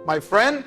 My friend,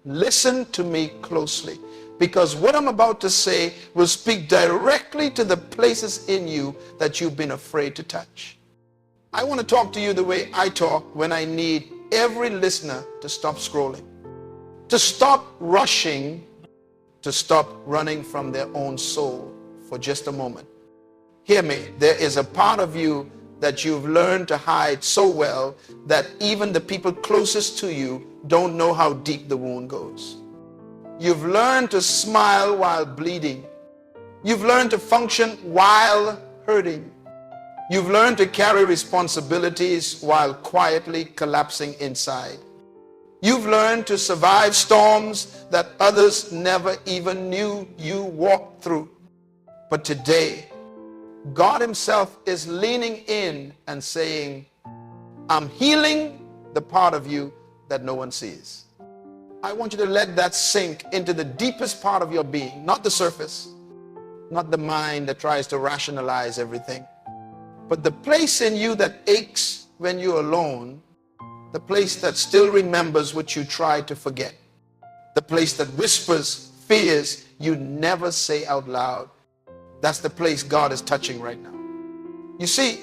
listen to me closely, because what I'm about to say will speak directly to the places in you that you've been afraid to touch. I want to talk to you the way I talk when I need every listener to stop scrolling, to stop rushing, to stop running from their own soul for just a moment. Hear me, there is a part of you that you've learned to hide so well that even the people closest to you don't know how deep the wound goes. You've learned to smile while bleeding. You've learned to function while hurting. You've learned to carry responsibilities while quietly collapsing inside. You've learned to survive storms that others never even knew you walked through. But today, God himself is leaning in and saying, I'm healing the part of you that no one sees. I want you to let that sink into the deepest part of your being, not the surface, not the mind that tries to rationalize everything, but the place in you that aches when you're alone, the place that still remembers what you tried to forget, the place that whispers fears you never say out loud. That's the place God is touching right now. You see,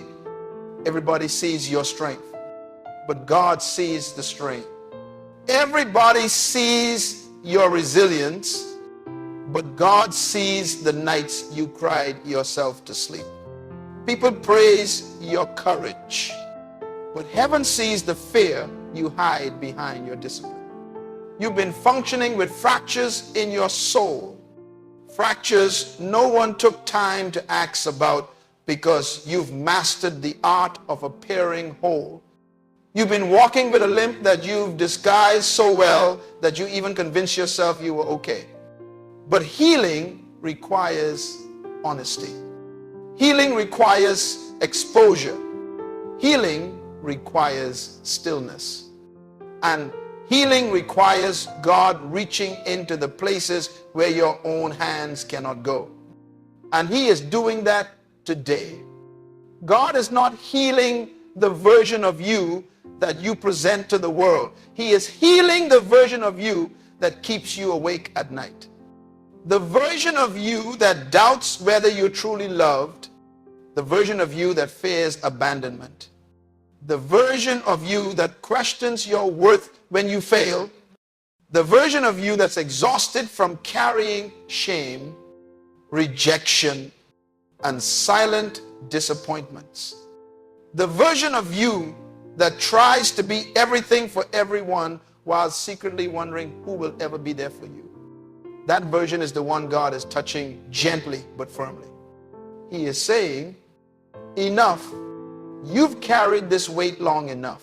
everybody sees your strength, but God sees the strain. Everybody sees your resilience, but God sees the nights you cried yourself to sleep. People praise your courage, but heaven sees the fear you hide behind your discipline. You've been functioning with fractures in your soul, fractures no one took time to ask about because you've mastered the art of appearing whole. You've been walking with a limp that you've disguised so well that you even convinced yourself you were okay. But healing requires honesty. Healing requires exposure. Healing requires stillness. And healing requires God reaching into the places where your own hands cannot go. And he is doing that today. God is not healing the version of you that you present to the world. He is healing the version of you that keeps you awake at night. The version of you that doubts whether you're truly loved, the version of you that fears abandonment, the version of you that questions your worth when you fail, the version of you that's exhausted from carrying shame, rejection, and silent disappointments, the version of you that tries to be everything for everyone while secretly wondering who will ever be there for you. That version is the one God is touching gently but firmly. He is saying, enough. You've carried this weight long enough.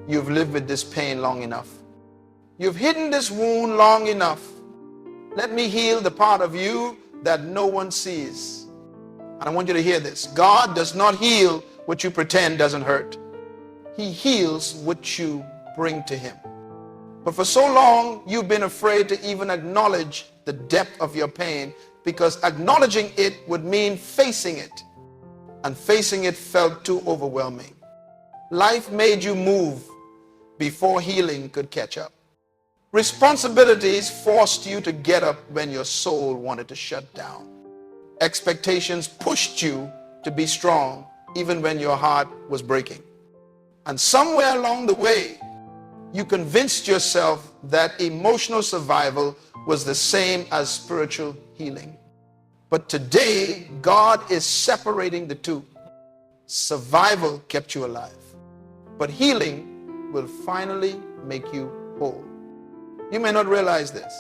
You've lived with this pain long enough. You've hidden this wound long enough. Let me heal the part of you that no one sees. And I want you to hear this. God does not heal what you pretend doesn't hurt. He heals what you bring to him. But for so long, you've been afraid to even acknowledge the depth of your pain because acknowledging it would mean facing it. And facing it felt too overwhelming. Life made you move before healing could catch up. Responsibilities forced you to get up when your soul wanted to shut down. Expectations pushed you to be strong even when your heart was breaking. And somewhere along the way, you convinced yourself that emotional survival was the same as spiritual healing. But today, God is separating the two. Survival kept you alive, but healing will finally make you whole. You may not realize this,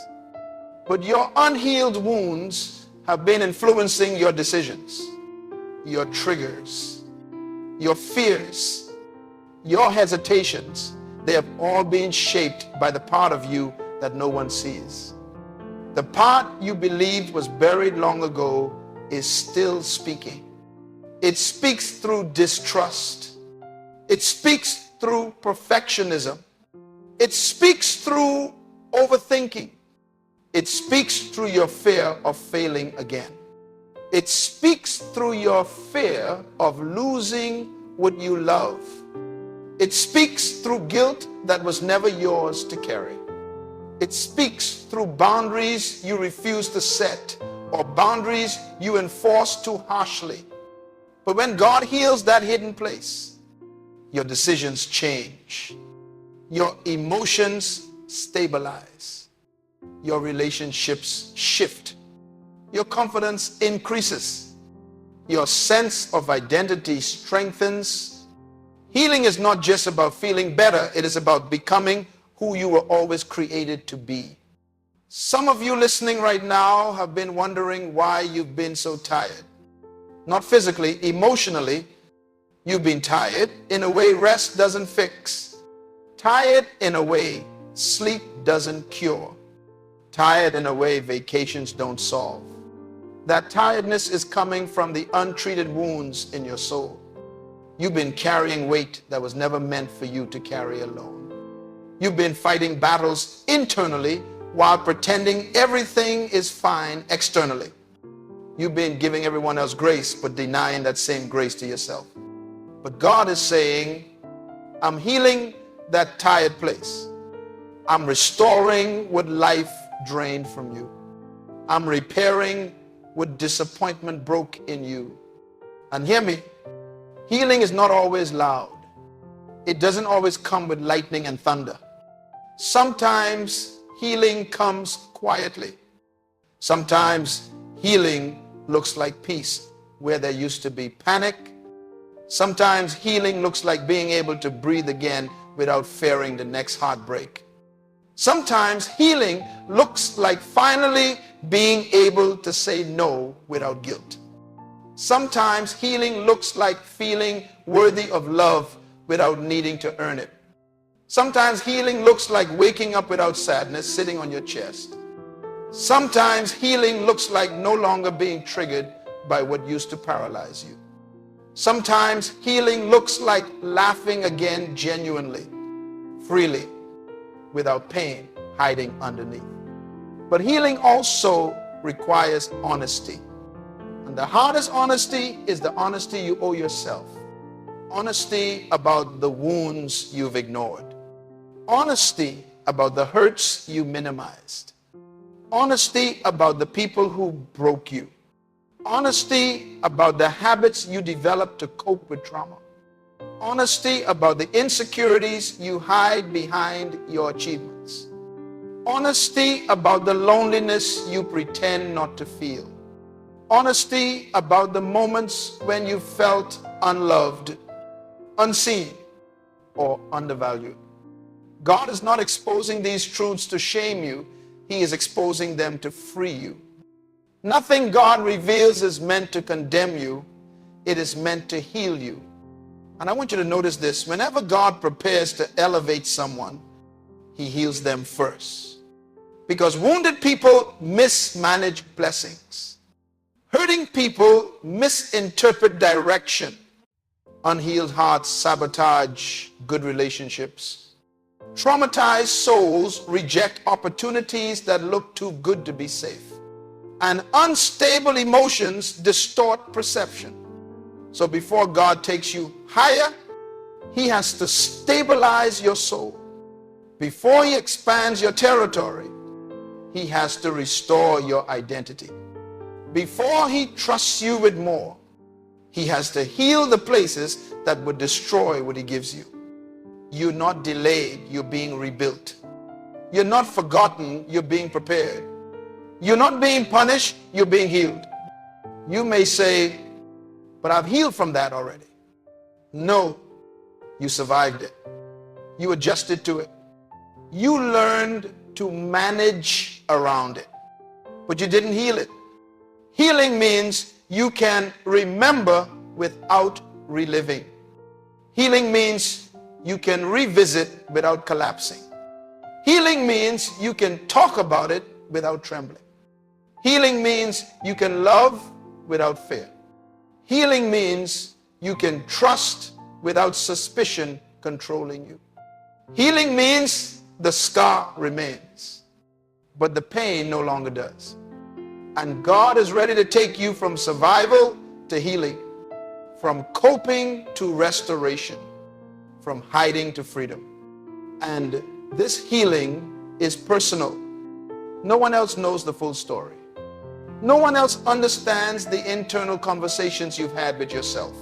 but your unhealed wounds have been influencing your decisions, your triggers, your fears, your hesitations. They have all been shaped by the part of you that no one sees. The part you believed was buried long ago is still speaking. It speaks through distrust. It speaks through perfectionism. It speaks through overthinking. It speaks through your fear of failing again. It speaks through your fear of losing what you love. It speaks through guilt that was never yours to carry. It speaks through boundaries you refuse to set or boundaries you enforce too harshly. But when God heals that hidden place, your decisions change. Your emotions stabilize. Your relationships shift. Your confidence increases. Your sense of identity strengthens. Healing is not just about feeling better. It is about becoming who you were always created to be. Some of you listening right now have been wondering why you've been so tired. Not physically, emotionally, you've been tired in a way rest doesn't fix. Tired in a way sleep doesn't cure. Tired in a way vacations don't solve. That tiredness is coming from the untreated wounds in your soul. You've been carrying weight that was never meant for you to carry alone. You've been fighting battles internally while pretending everything is fine externally. You've been giving everyone else grace but denying that same grace to yourself. But God is saying, I'm healing that tired place. I'm restoring what life drained from you. I'm repairing what disappointment broke in you. And hear me, healing is not always loud. It doesn't always come with lightning and thunder. Sometimes healing comes quietly. Sometimes healing looks like peace where there used to be panic. Sometimes healing looks like being able to breathe again without fearing the next heartbreak. Sometimes healing looks like finally being able to say no without guilt. Sometimes healing looks like feeling worthy of love without needing to earn it. Sometimes healing looks like waking up without sadness sitting on your chest. Sometimes healing looks like no longer being triggered by what used to paralyze you. Sometimes healing looks like laughing again genuinely, freely, without pain hiding underneath. But healing also requires honesty. And the hardest honesty is the honesty you owe yourself. Honesty about the wounds you've ignored. Honesty about the hurts you minimized. Honesty about the people who broke you. Honesty about the habits you developed to cope with trauma. Honesty about the insecurities you hide behind your achievements. Honesty about the loneliness you pretend not to feel. Honesty about the moments when you felt unloved, unseen, or undervalued. God is not exposing these truths to shame you. He is exposing them to free you. Nothing God reveals is meant to condemn you. It is meant to heal you. And I want you to notice this. Whenever God prepares to elevate someone, he heals them first. Because wounded people mismanage blessings. Hurting people misinterpret direction. Unhealed hearts sabotage good relationships. Traumatized souls reject opportunities that look too good to be safe. And unstable emotions distort perception. So before God takes you higher, he has to stabilize your soul. Before he expands your territory, he has to restore your identity. Before he trusts you with more, he has to heal the places that would destroy what he gives you. You're not delayed, you're being rebuilt. You're not forgotten, you're being prepared. You're not being punished, you're being healed. You may say, but I've healed from that already. No, you survived it. You adjusted to it. You learned to manage around it, but you didn't heal it. Healing means you can remember without reliving. Healing means you can revisit without collapsing. Healing means you can talk about it without trembling. Healing means you can love without fear. Healing means you can trust without suspicion controlling you. Healing means the scar remains, but the pain no longer does. And God is ready to take you from survival to healing, from coping to restoration, from hiding to freedom. And this healing is personal. No one else knows the full story. No one else understands the internal conversations you've had with yourself.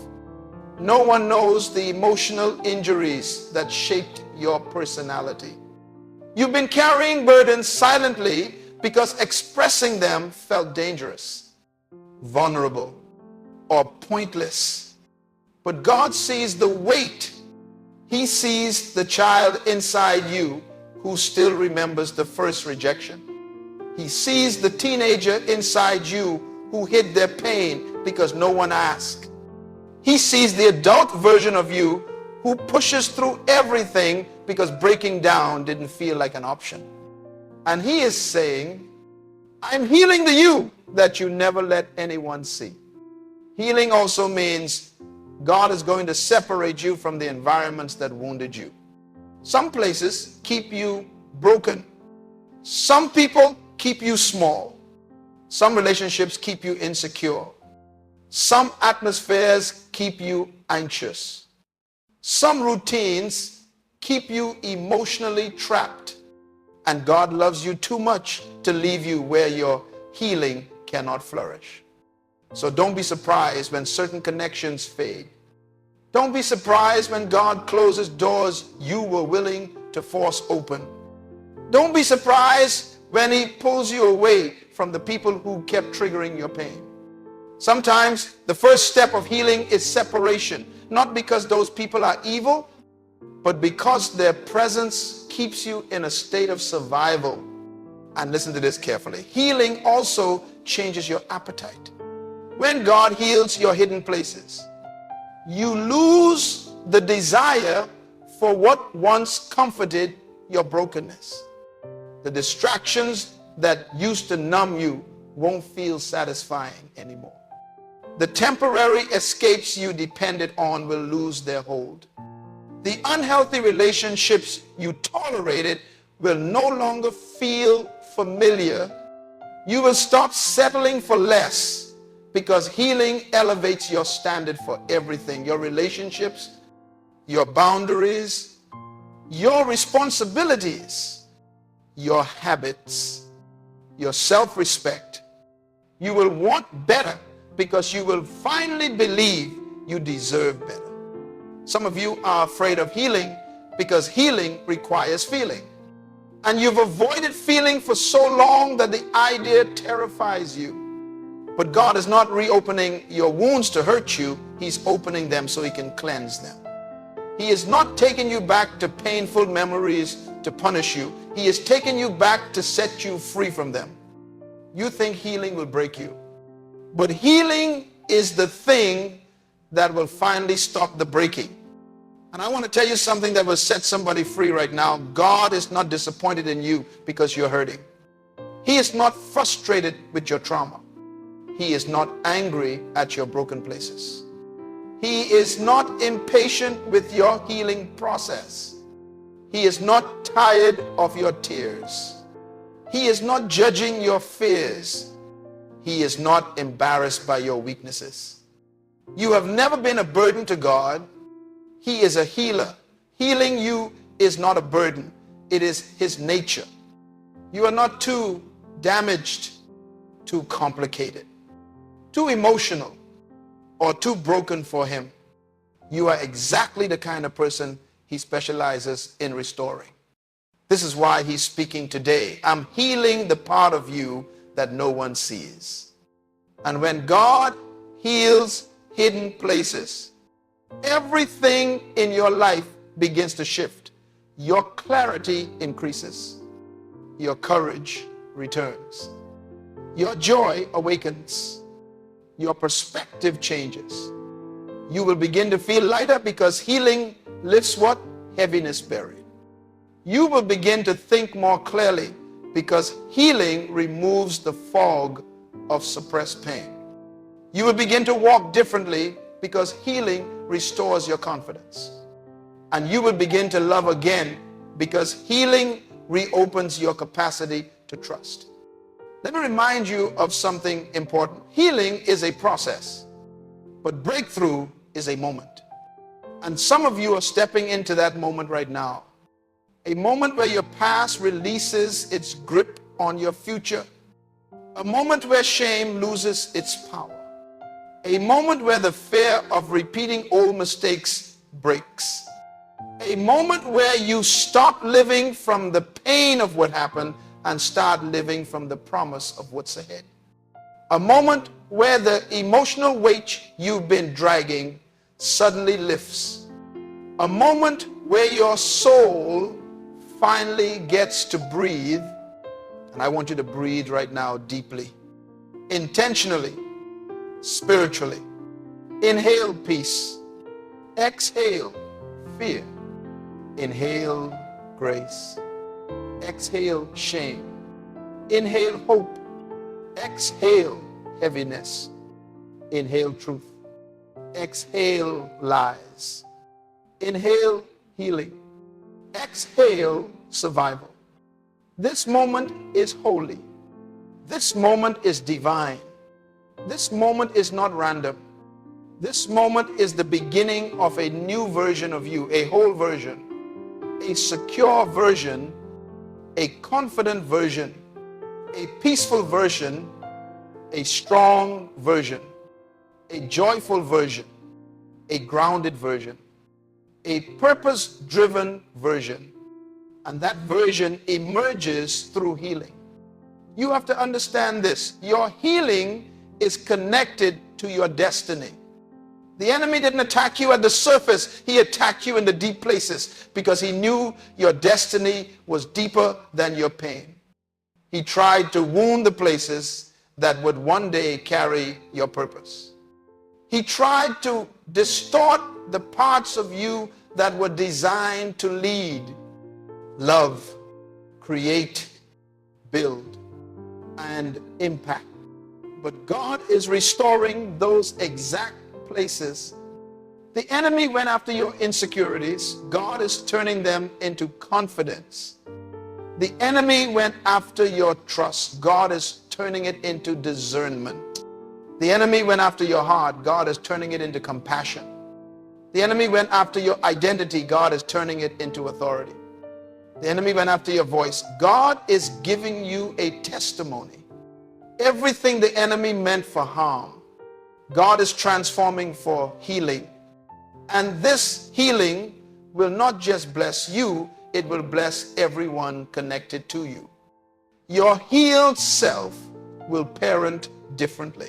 No one knows the emotional injuries that shaped your personality. You've been carrying burdens silently because expressing them felt dangerous, vulnerable, or pointless. But God sees the weight. He sees the child inside you who still remembers the first rejection. He sees the teenager inside you who hid their pain because no one asked. He sees the adult version of you who pushes through everything because breaking down didn't feel like an option. And he is saying, I'm healing the you that you never let anyone see. Healing also means God is going to separate you from the environments that wounded you. Some places keep you broken. Some people keep you small. Some relationships keep you insecure. Some atmospheres keep you anxious. Some routines keep you emotionally trapped. And God loves you too much to leave you where your healing cannot flourish. So don't be surprised when certain connections fade. Don't be surprised when God closes doors you were willing to force open. Don't be surprised when he pulls you away from the people who kept triggering your pain. Sometimes the first step of healing is separation, not because those people are evil, but because their presence keeps you in a state of survival. And listen to this carefully. Healing also changes your appetite. When God heals your hidden places, you lose the desire for what once comforted your brokenness. The distractions that used to numb you won't feel satisfying anymore. The temporary escapes you depended on will lose their hold. The unhealthy relationships you tolerated will no longer feel familiar. You will stop settling for less because healing elevates your standard for everything. Your relationships, your boundaries, your responsibilities, your habits, your self-respect. You will want better because you will finally believe you deserve better. Some of you are afraid of healing because healing requires feeling. And you've avoided feeling for so long that the idea terrifies you. But God is not reopening your wounds to hurt you. He's opening them so he can cleanse them. He is not taking you back to painful memories to punish you. He is taking you back to set you free from them. You think healing will break you. But healing is the thing that will finally stop the breaking. And I want to tell you something that will set somebody free right now. God is not disappointed in you because you're hurting. He is not frustrated with your trauma. He is not angry at your broken places. He is not impatient with your healing process. He is not tired of your tears. He is not judging your fears. He is not embarrassed by your weaknesses. You have never been a burden to God. He is a healer. Healing you is not a burden. It is his nature. You are not too damaged, too complicated, too emotional, or too broken for him. You are exactly the kind of person he specializes in restoring. This is why he's speaking today. I'm healing the part of you that no one sees. And when God heals hidden places, everything in your life begins to shift. Your clarity increases. Your courage returns. Your joy awakens. Your perspective changes. You will begin to feel lighter because healing lifts what? Heaviness buried. You will begin to think more clearly because healing removes the fog of suppressed pain. You will begin to walk differently because healing restores your confidence. And you will begin to love again because healing reopens your capacity to trust. Let me remind you of something important. Healing is a process, but breakthrough is a moment. And some of you are stepping into that moment right now. A moment where your past releases its grip on your future. A moment where shame loses its power. A moment where the fear of repeating old mistakes breaks. A moment where you stop living from the pain of what happened and start living from the promise of what's ahead. A moment where the emotional weight you've been dragging suddenly lifts. A moment where your soul finally gets to breathe. And I want you to breathe right now deeply, intentionally, spiritually. Inhale peace. Exhale fear. Inhale grace. Exhale shame. Inhale hope. Exhale heaviness. Inhale truth. Exhale lies. Inhale healing. Exhale survival. This moment is holy. This moment is divine. This moment is not random. This moment is the beginning of a new version of you, a whole version, a secure version, a confident version, a peaceful version, a strong version, a joyful version, a grounded version, a purpose-driven version. And that version emerges through healing. You have to understand this. Your healing is connected to your destiny. The enemy didn't attack you at the surface. He attacked you in the deep places because he knew your destiny was deeper than your pain. He tried to wound the places that would one day carry your purpose. He tried to distort the parts of you that were designed to lead, love, create, build, and impact. But God is restoring those exact places. The enemy went after your insecurities. God is turning them into confidence. The enemy went after your trust. God is turning it into discernment. The enemy went after your heart. God is turning it into compassion. The enemy went after your identity. God is turning it into authority. The enemy went after your voice. God is giving you a testimony. Everything the enemy meant for harm, God is transforming for healing. And this healing will not just bless you, it will bless everyone connected to you. Your healed self will parent differently.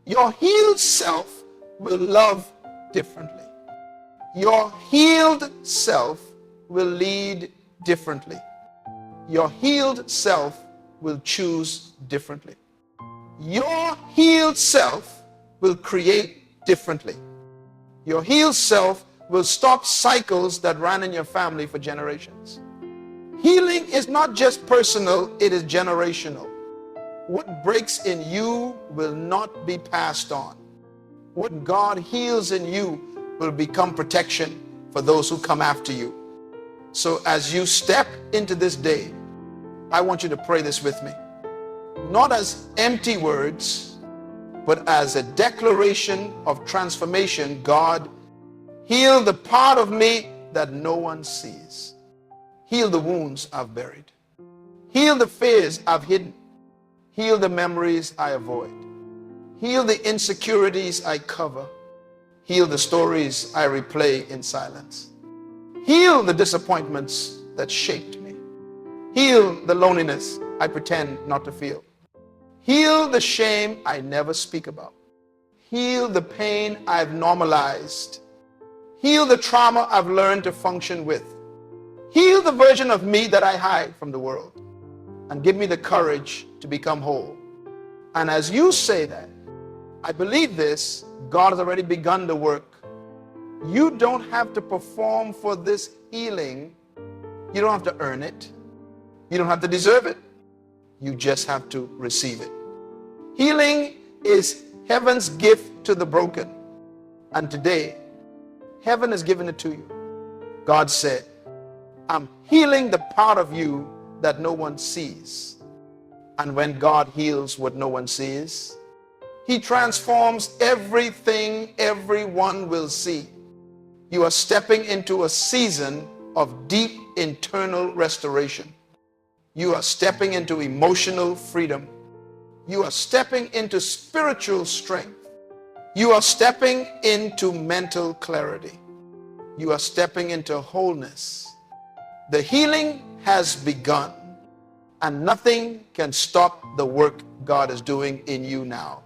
Your healed self will love differently. Your healed self will lead differently. Your healed self will choose differently. Your healed self will create differently. Your healed self will stop cycles that ran in your family for generations. Healing is not just personal, it is generational. What breaks in you will not be passed on. What God heals in you will become protection for those who come after you. So as you step into this day, I want you to pray this with me. Not as empty words, but as a declaration of transformation. God, heal the part of me that no one sees. Heal the wounds I've buried. Heal the fears I've hidden. Heal the memories I avoid. Heal the insecurities I cover. Heal the stories I replay in silence. Heal the disappointments that shaped me. Heal the loneliness I pretend not to feel. Heal the shame I never speak about. Heal the pain I've normalized. Heal the trauma I've learned to function with. Heal the version of me that I hide from the world. And give me the courage to become whole. And as you say that, I believe this, God has already begun the work. You don't have to perform for this healing. You don't have to earn it. You don't have to deserve it. You just have to receive it. Healing is heaven's gift to the broken. And today, heaven has given it to you. God said, I'm healing the part of you that no one sees. And when God heals what no one sees, He transforms everything everyone will see. You are stepping into a season of deep internal restoration. You are stepping into emotional freedom. You are stepping into spiritual strength. You are stepping into mental clarity. You are stepping into wholeness. The healing has begun, and nothing can stop the work God is doing in you now.